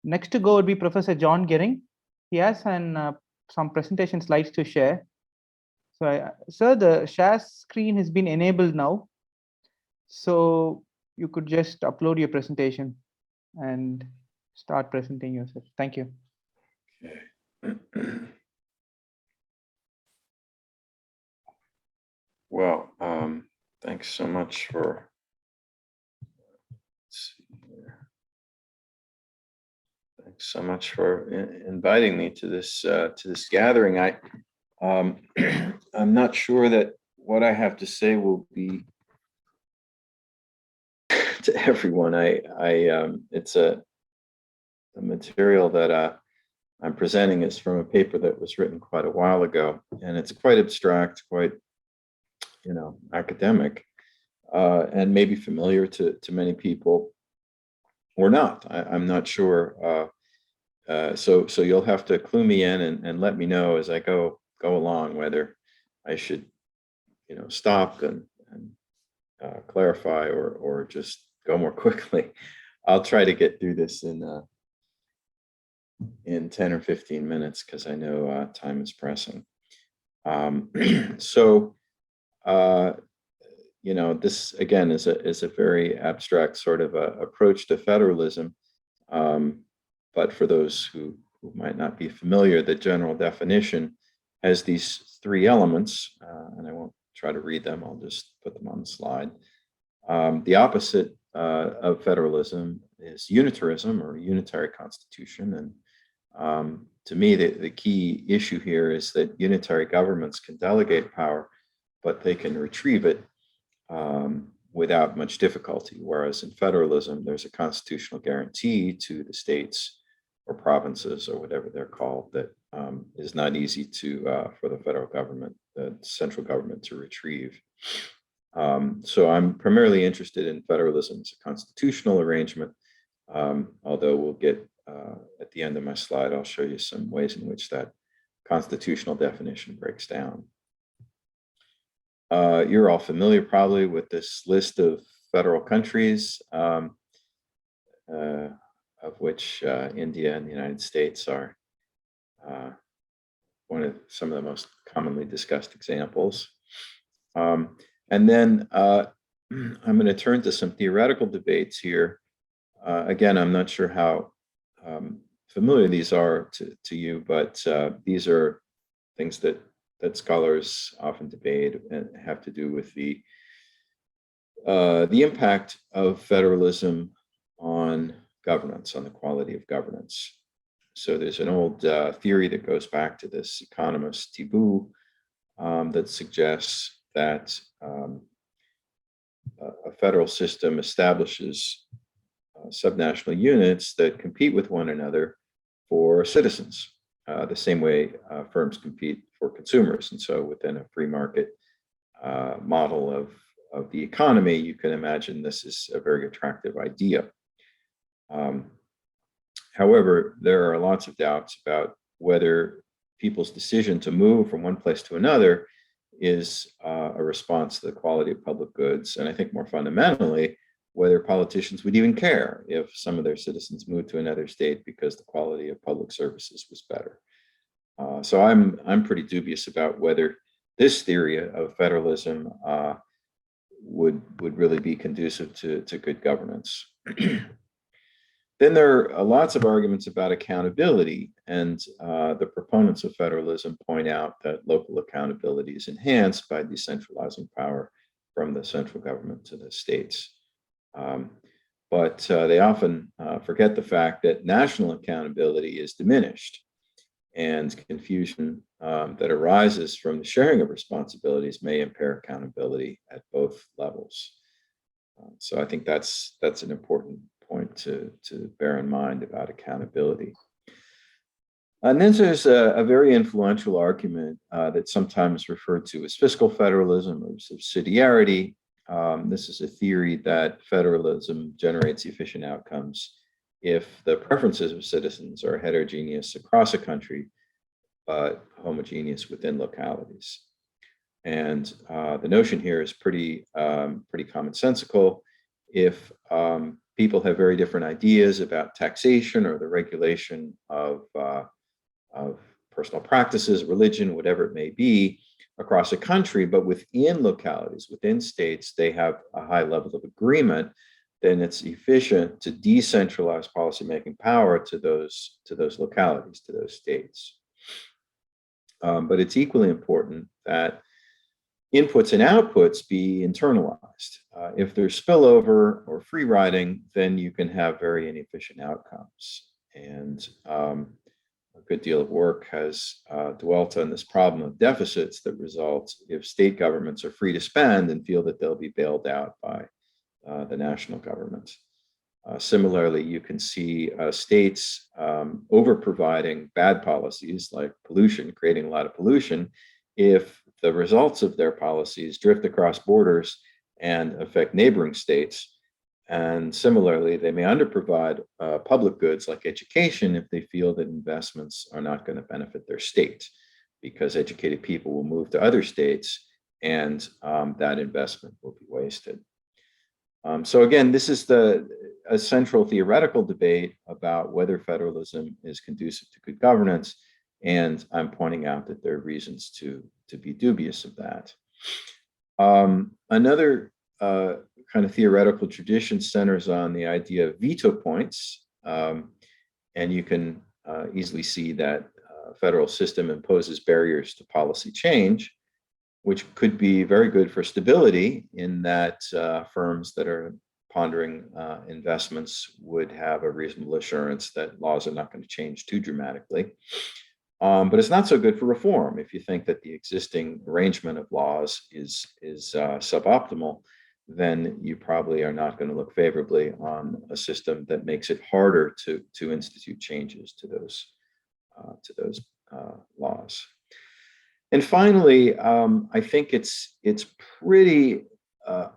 Next to go would be Professor John Gerring. He has some presentation slides to share. So, sir, the share screen has been enabled now. So you could just upload your presentation and start presenting yourself. Thank you. Okay. Well, thanks so much for. Let's see here. Thanks so much for inviting me to this gathering. I'm not sure that what I have to say will be to everyone. It's a material that I'm presenting is from a paper that was written quite a while ago, and it's quite abstract, quite academic, and maybe familiar to many people, or not. I'm not sure. So you'll have to clue me in and let me know as I go along whether I should, stop and clarify or just go more quickly. I'll try to get through this in 10 or 15 minutes because I know time is pressing. This again is a very abstract sort of approach to federalism. But for those who might not be familiar, the general definition has these three elements, and I won't try to read them. I'll just put them on the slide. The opposite of federalism is unitarism, or unitary constitution. And to me, the key issue here is that unitary governments can delegate power, but they can retrieve it without much difficulty. Whereas in federalism, there's a constitutional guarantee to the states or provinces or whatever they're called that is not easy for the federal government, the central government, to retrieve. So I'm primarily interested in federalism as a constitutional arrangement, although we'll get at the end of my slide, I'll show you some ways in which that constitutional definition breaks down. You're all familiar probably with this list of federal countries, of which India and the United States are some of the most commonly discussed examples. And then I'm going to turn to some theoretical debates here. Again, I'm not sure how familiar these are to you, but these are things that scholars often debate and have to do with the impact of federalism on governance, on the quality of governance. So there's an old theory that goes back to this economist Thibault that suggests that a federal system establishes subnational units that compete with one another for citizens, the same way firms compete for consumers. And so within a free market model of the economy, you can imagine this is a very attractive idea. However, there are lots of doubts about whether people's decision to move from one place to another is a response to the quality of public goods. And I think more fundamentally, whether politicians would even care if some of their citizens moved to another state because the quality of public services was better. So I'm pretty dubious about whether this theory of federalism would really be conducive to good governance. Then there are lots of arguments about accountability, and the proponents of federalism point out that local accountability is enhanced by decentralizing power from the central government to the states. But they often forget the fact that national accountability is diminished, and confusion that arises from the sharing of responsibilities may impair accountability at both levels. So I think that's an important point to bear in mind about accountability. And then there's a very influential argument that's sometimes referred to as fiscal federalism or subsidiarity. This is a theory that federalism generates efficient outcomes if the preferences of citizens are heterogeneous across a country, but homogeneous within localities. And the notion here is pretty commonsensical. If people have very different ideas about taxation or the regulation of personal practices, religion, whatever it may be, across a country, but within localities, within states, they have a high level of agreement, then it's efficient to decentralize policymaking power to those localities, to those states. But it's equally important that inputs and outputs be internalized. If there's spillover or free riding, then you can have very inefficient outcomes. And a good deal of work has dwelt on this problem of deficits that result if state governments are free to spend and feel that they'll be bailed out by the national government. Similarly, you can see states over-providing bad policies like pollution, creating a lot of pollution, if the results of their policies drift across borders and affect neighboring states. And similarly, they may underprovide public goods like education if they feel that investments are not going to benefit their state, because educated people will move to other states and that investment will be wasted. So again, this is a central theoretical debate about whether federalism is conducive to good governance, and I'm pointing out that there are reasons to be dubious of that. Another kind of theoretical tradition centers on the idea of veto points, and you can easily see that federal system imposes barriers to policy change, which could be very good for stability in that firms that are pondering investments would have a reasonable assurance that laws are not going to change too dramatically. But it's not so good for reform. If you think that the existing arrangement of laws is suboptimal, then you probably are not going to look favorably on a system that makes it harder to institute changes to those laws. And finally, I think it's pretty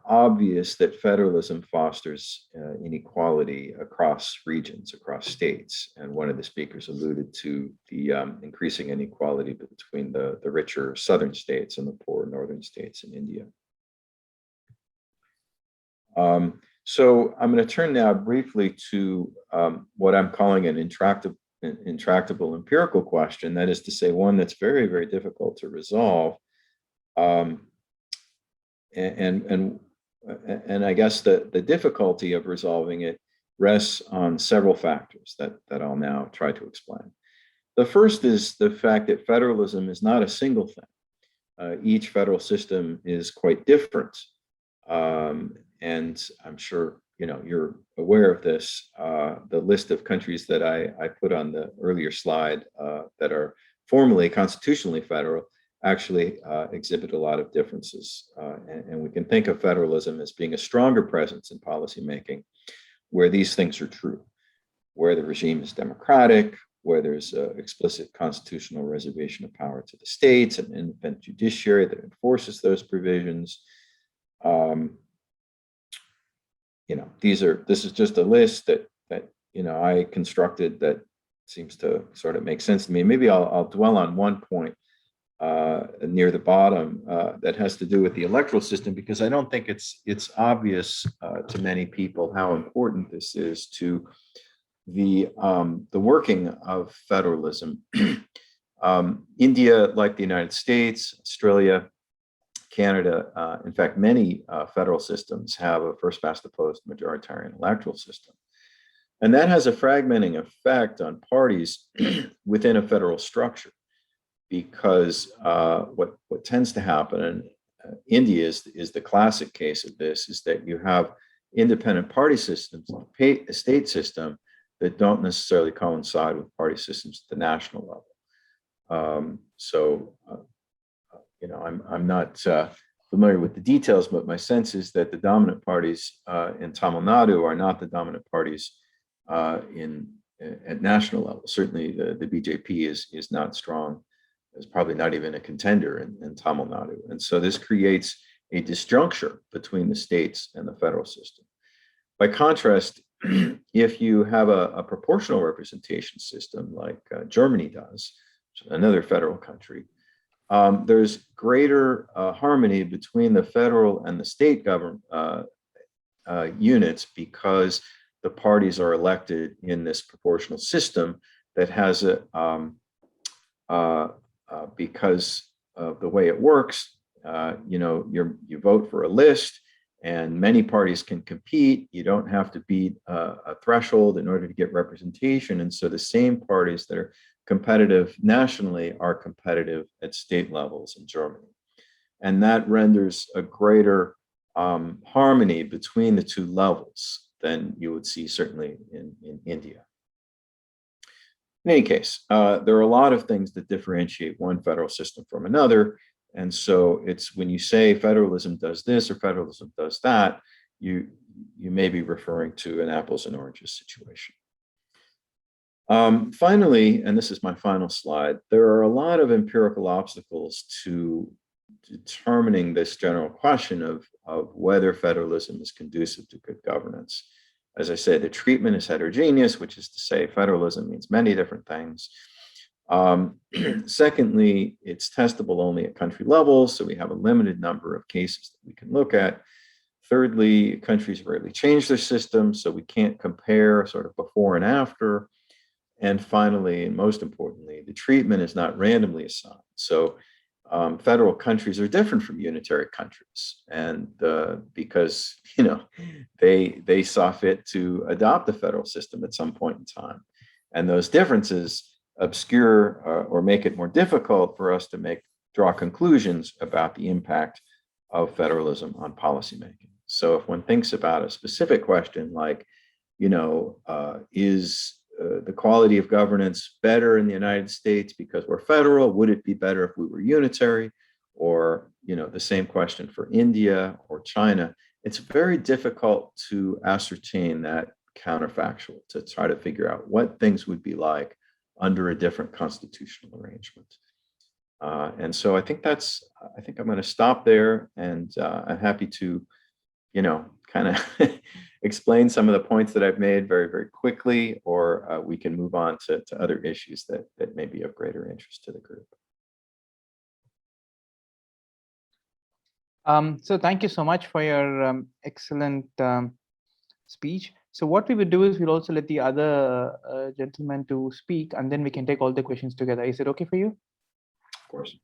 obvious that federalism fosters inequality across regions, across states. And one of the speakers alluded to the increasing inequality between the richer southern states and the poor northern states in India. So I'm going to turn now briefly to what I'm calling an intractable empirical question, that is to say, one that's very, very difficult to resolve. And I guess the difficulty of resolving it rests on several factors that I'll now try to explain. The first is the fact that federalism is not a single thing. Each federal system is quite different. And I'm sure you're aware of this. The list of countries that I put on the earlier slide that are formally constitutionally federal actually exhibit a lot of differences. And we can think of federalism as being a stronger presence in policymaking where these things are true, where the regime is democratic, where there's an explicit constitutional reservation of power to the states, an independent judiciary that enforces those provisions. This is just a list that I constructed that seems to sort of make sense to me. Maybe I'll dwell on one point near the bottom that has to do with the electoral system, because I don't think it's obvious to many people how important this is to the working of federalism. India, like the United States, Australia, Canada, in fact, many federal systems have a first-past-the-post majoritarian electoral system. And that has a fragmenting effect on parties within a federal structure, because what tends to happen, and India is the classic case of this, is that you have independent party systems, a state system, that don't necessarily coincide with party systems at the national level. I'm not familiar with the details, but my sense is that the dominant parties in Tamil Nadu are not the dominant parties at national level. Certainly, the BJP is not strong. It's probably not even a contender in Tamil Nadu, and so this creates a disjuncture between the states and the federal system. By contrast, if you have a proportional representation system like Germany does, another federal country, there's greater harmony between the federal and the state government units, because the parties are elected in this proportional system that has a, because of the way it works, you vote for a list, and many parties can compete. You don't have to beat a threshold in order to get representation. And so the same parties that are competitive nationally are competitive at state levels in Germany. And that renders a greater harmony between the two levels than you would see certainly in India. In any case, there are a lot of things that differentiate one federal system from another. And so it's when you say federalism does this or federalism does that, you may be referring to an apples and oranges situation. Finally, and this is my final slide, there are a lot of empirical obstacles to determining this general question of whether federalism is conducive to good governance. As I said, the treatment is heterogeneous, which is to say federalism means many different things. Secondly, it's testable only at country level, so we have a limited number of cases that we can look at. Thirdly, countries rarely change their systems, so we can't compare sort of before and after. And finally, and most importantly, the treatment is not randomly assigned. So federal countries are different from unitary countries, and because they saw fit to adopt the federal system at some point in time, and those differences obscure or make it more difficult for us to draw conclusions about the impact of federalism on policymaking. So if one thinks about a specific question like, is the quality of governance better in the United States because we're federal? Would it be better if we were unitary? Or, the same question for India or China. It's very difficult to ascertain that counterfactual, to try to figure out what things would be like under a different constitutional arrangement. And so I think I'm going to stop there, and I'm happy to, kind of explain some of the points that I've made very, very quickly, or we can move on to other issues that may be of greater interest to the group. So thank you so much for your excellent speech. So what we would do is we'll also let the other gentlemen to speak, and then we can take all the questions together. Is it okay for you? Of course.